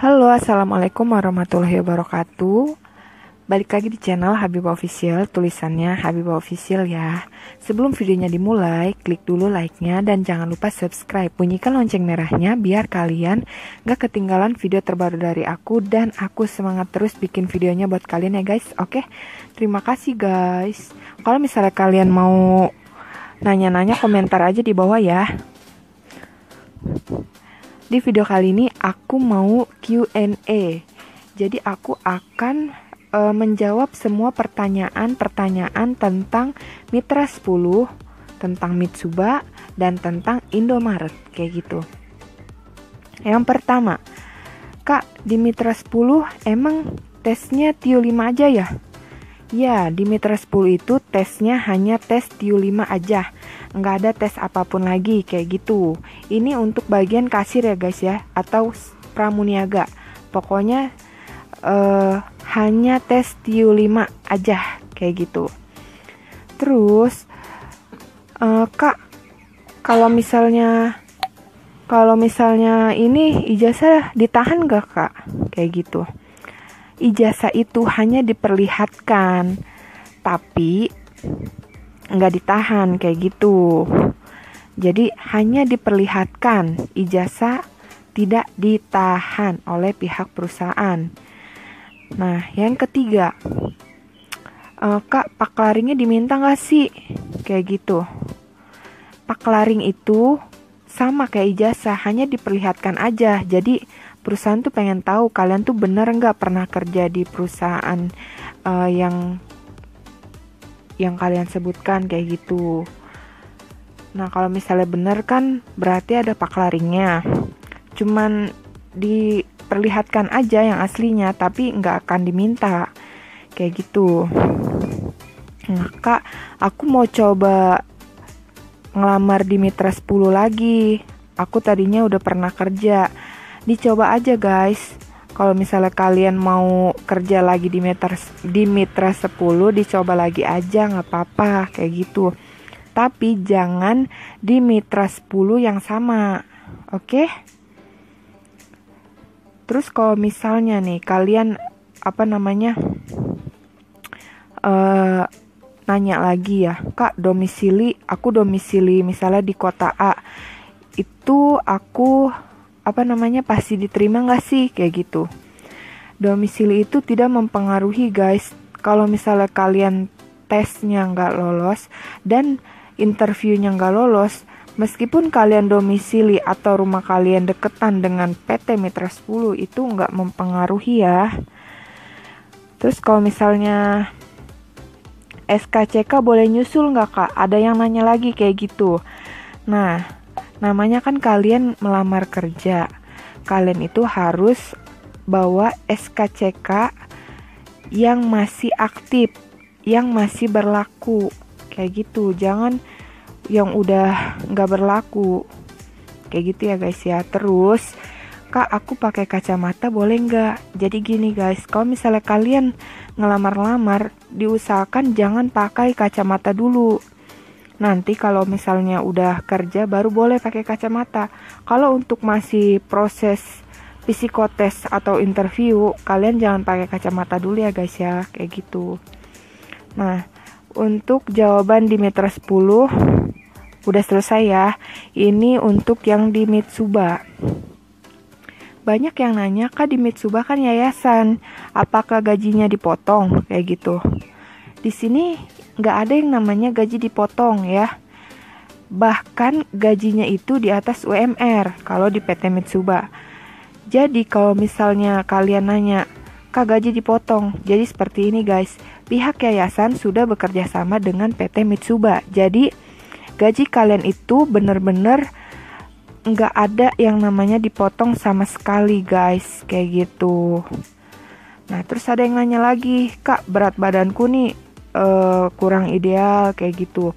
Halo, assalamualaikum warahmatullahi wabarakatuh. Balik lagi di channel Habibah Official, tulisannya Habibah Official ya. Sebelum videonya dimulai, klik dulu like-nya dan jangan lupa subscribe. Bunyikan lonceng merahnya biar kalian gak ketinggalan video terbaru dari aku. Dan aku semangat terus bikin videonya buat kalian ya guys. Oke, terima kasih guys. Kalau misalnya kalian mau nanya-nanya, komentar aja di bawah ya. Di video kali ini aku mau Q&A. Jadi aku akan menjawab semua pertanyaan-pertanyaan tentang Mitra 10, tentang Mitsuba, dan tentang Indomaret kayak gitu. Yang pertama, Kak, di Mitra 10 emang tesnya TIO 5 aja ya? Ya, di Mitra 10 itu tesnya hanya tes TIO 5 aja. Nggak ada tes apapun lagi kayak gitu. Ini untuk bagian kasir ya guys ya, atau pramuniaga. Pokoknya hanya tes TIO 5 aja kayak gitu. Terus Kak, kalau misalnya ini ijazah ditahan gak Kak? Kayak gitu. Ijazah itu hanya diperlihatkan, tapi nggak ditahan kayak gitu. Jadi hanya diperlihatkan, ijazah tidak ditahan oleh pihak perusahaan. Nah, yang ketiga, Kak, paklaringnya diminta nggak sih? Kayak gitu. Paklaring itu sama kayak ijazah, hanya diperlihatkan aja. Jadi perusahaan tuh pengen tahu kalian tuh bener nggak pernah kerja di perusahaan yang kalian sebutkan kayak gitu. Nah, kalau misalnya bener kan berarti ada paklaringnya. Cuman diperlihatkan aja yang aslinya, tapi nggak akan diminta kayak gitu. Nah, Kak, aku mau coba ngelamar di Mitra 10 lagi. Aku tadinya udah pernah kerja. Dicoba aja guys. Kalau misalnya kalian mau kerja lagi di Mitra 10, dicoba lagi aja, nggak apa-apa kayak gitu. Tapi jangan di Mitra 10 yang sama, oke? Terus kalau misalnya nih kalian nanya lagi ya, Kak, aku domisili misalnya di kota A, itu aku pasti diterima nggak sih kayak gitu. Domisili itu tidak mempengaruhi guys. Kalau misalnya kalian tesnya nggak lolos dan interviewnya nggak lolos, meskipun kalian domisili atau rumah kalian deketan dengan PT Mitra 10, itu nggak mempengaruhi ya. Terus kalau misalnya SKCK boleh nyusul nggak Kak? Ada yang nanya lagi kayak gitu. Nah, namanya kan kalian melamar kerja. Kalian itu harus bawa SKCK yang masih aktif, yang masih berlaku. Kayak gitu. Jangan yang udah nggak berlaku. Kayak gitu ya guys ya. Terus, Kak, aku pakai kacamata boleh nggak? Jadi gini guys, kalau misalnya kalian ngelamar-lamar, diusahakan jangan pakai kacamata dulu. Nanti kalau misalnya udah kerja baru boleh pakai kacamata. Kalau untuk masih proses psikotes atau interview, kalian jangan pakai kacamata dulu ya guys ya, kayak gitu. Nah, untuk jawaban di Mitra 10 udah selesai ya. Ini untuk yang di Mitsuba. Banyak yang nanya, Kak, di Mitsuba kan yayasan, apakah gajinya dipotong kayak gitu. Di sini nggak ada yang namanya gaji dipotong ya. Bahkan gajinya itu di atas UMR kalau di PT Mitsuba. Jadi kalau misalnya kalian nanya, Kak, gaji dipotong, jadi seperti ini guys. Pihak yayasan sudah bekerja sama dengan PT Mitsuba. Jadi gaji kalian itu bener-bener nggak ada yang namanya dipotong sama sekali guys, kayak gitu. Nah, terus ada yang nanya lagi, Kak, berat badanku nih kurang ideal kayak gitu.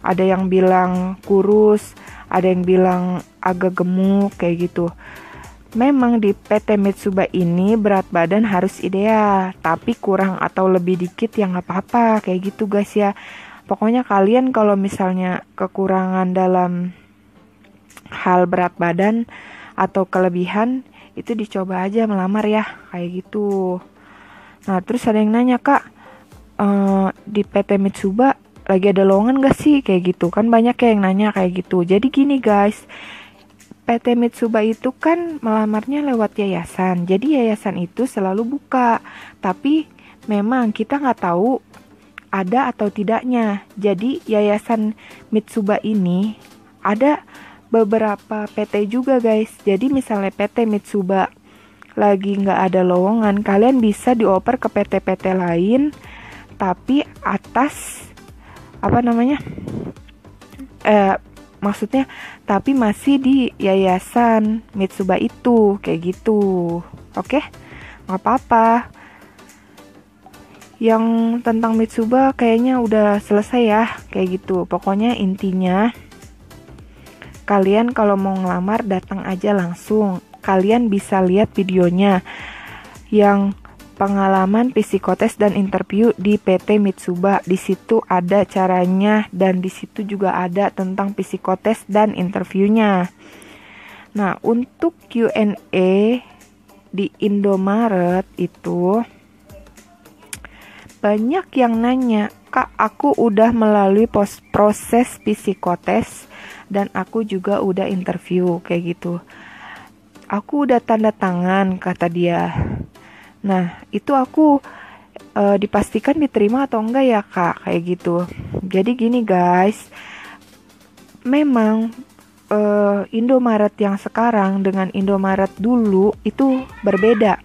Ada yang bilang kurus, ada yang bilang agak gemuk kayak gitu. Memang di PT Mitsuba ini berat badan harus ideal, tapi kurang atau lebih dikit ya nggak apa-apa kayak gitu guys ya. Pokoknya kalian kalau misalnya kekurangan dalam hal berat badan atau kelebihan, itu dicoba aja melamar ya, kayak gitu. Nah, terus ada yang nanya, Kak, di PT Mitsuba lagi ada lowongan gak sih? Kayak gitu. Kan banyak ya yang nanya kayak gitu. Jadi gini guys, PT Mitsuba itu kan melamarnya lewat yayasan. Jadi yayasan itu selalu buka. Tapi memang kita nggak tahu ada atau tidaknya. Jadi yayasan Mitsuba ini ada beberapa PT juga guys. Jadi misalnya PT Mitsuba lagi nggak ada lowongan, kalian bisa dioper ke PT-PT lain, tapi atas maksudnya tapi masih di yayasan Mitsuba itu, kayak gitu. Oke, nggak apa-apa. Yang tentang Mitsuba kayaknya udah selesai ya, kayak gitu. Pokoknya intinya kalian kalau mau ngelamar datang aja langsung. Kalian bisa lihat videonya yang pengalaman psikotes dan interview di PT Mitsuba. Di situ ada caranya dan di situ juga ada tentang psikotes dan interviewnya. Nah, untuk Q&A di Indomaret itu banyak yang nanya, Kak, aku udah melalui proses psikotes dan aku juga udah interview, kayak gitu. Aku udah tanda tangan, kata dia. Nah, itu aku dipastikan diterima atau enggak ya, Kak, kayak gitu. Jadi gini guys, memang Indomaret yang sekarang dengan Indomaret dulu itu berbeda.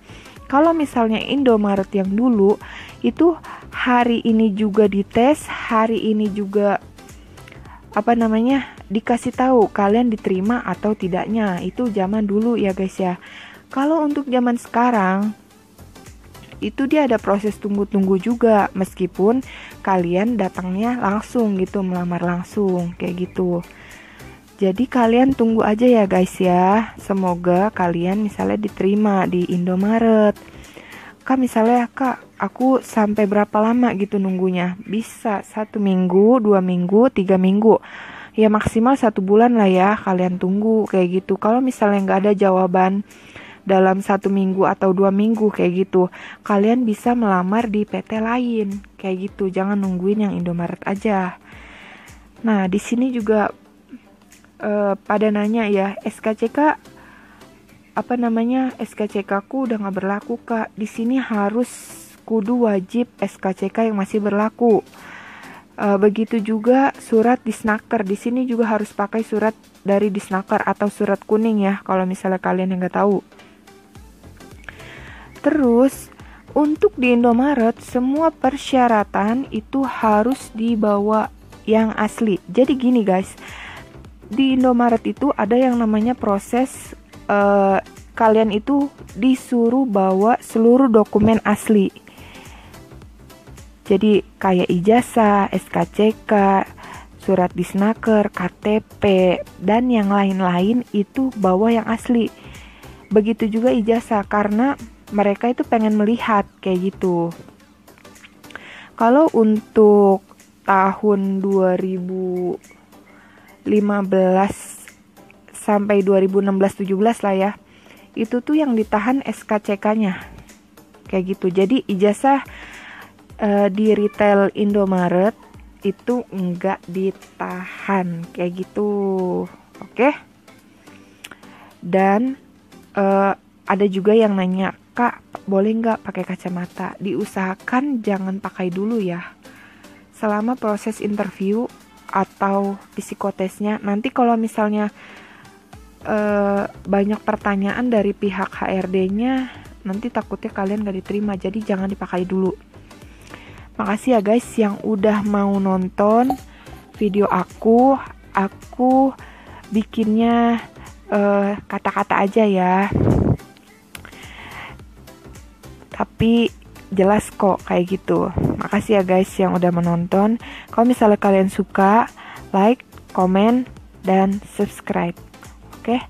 Kalau misalnya Indomaret yang dulu itu hari ini juga dites, hari ini juga dikasih tahu kalian diterima atau tidaknya. Itu zaman dulu ya guys ya. Kalau untuk zaman sekarang itu dia ada proses tunggu-tunggu juga, meskipun kalian datangnya langsung gitu, melamar langsung kayak gitu. Jadi kalian tunggu aja ya guys ya. Semoga kalian misalnya diterima di Indomaret. Kak, misalnya Kak, aku sampai berapa lama gitu nunggunya? Bisa 1 minggu, 2 minggu, 3 minggu. Ya maksimal 1 bulan lah ya kalian tunggu kayak gitu. Kalau misalnya nggak ada jawaban dalam 1 minggu atau 2 minggu kayak gitu, kalian bisa melamar di PT lain kayak gitu. Jangan nungguin yang Indomaret aja. Nah, di sini juga pada nanya ya, SKCK SKCK ku udah nggak berlaku, Kak. Di sini harus kudu wajib SKCK yang masih berlaku. Begitu juga surat Disnaker. Di sini juga harus pakai surat dari Disnaker atau surat kuning ya, kalau misalnya kalian yang nggak tahu. Terus untuk di Indomaret semua persyaratan itu harus dibawa yang asli. Jadi gini guys, di Indomaret itu ada yang namanya proses kalian itu disuruh bawa seluruh dokumen asli. Jadi kayak ijazah, SKCK, surat Disnaker, KTP, dan yang lain-lain itu bawa yang asli. Begitu juga ijazah, karena mereka itu pengen melihat kayak gitu. Kalau untuk tahun 2015 sampai 2016-17 lah ya, itu tuh yang ditahan SKCK-nya kayak gitu. Jadi ijazah di retail Indomaret itu enggak ditahan kayak gitu. Oke. Dan ada juga yang nanya, Kak, boleh nggak pakai kacamata? Diusahakan jangan pakai dulu ya, selama proses interview atau psikotesnya. Nanti kalau misalnya banyak pertanyaan dari pihak HRD-nya, nanti takutnya kalian gak diterima. Jadi jangan dipakai dulu. Makasih ya guys yang udah mau nonton video aku. Aku bikinnya kata-kata aja ya, tapi jelas kok kayak gitu. Makasih ya guys yang udah menonton. Kalau misalnya kalian suka, like, komen, dan subscribe. Oke,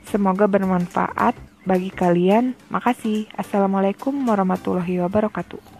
semoga bermanfaat bagi kalian. Makasih. Assalamualaikum warahmatullahi wabarakatuh.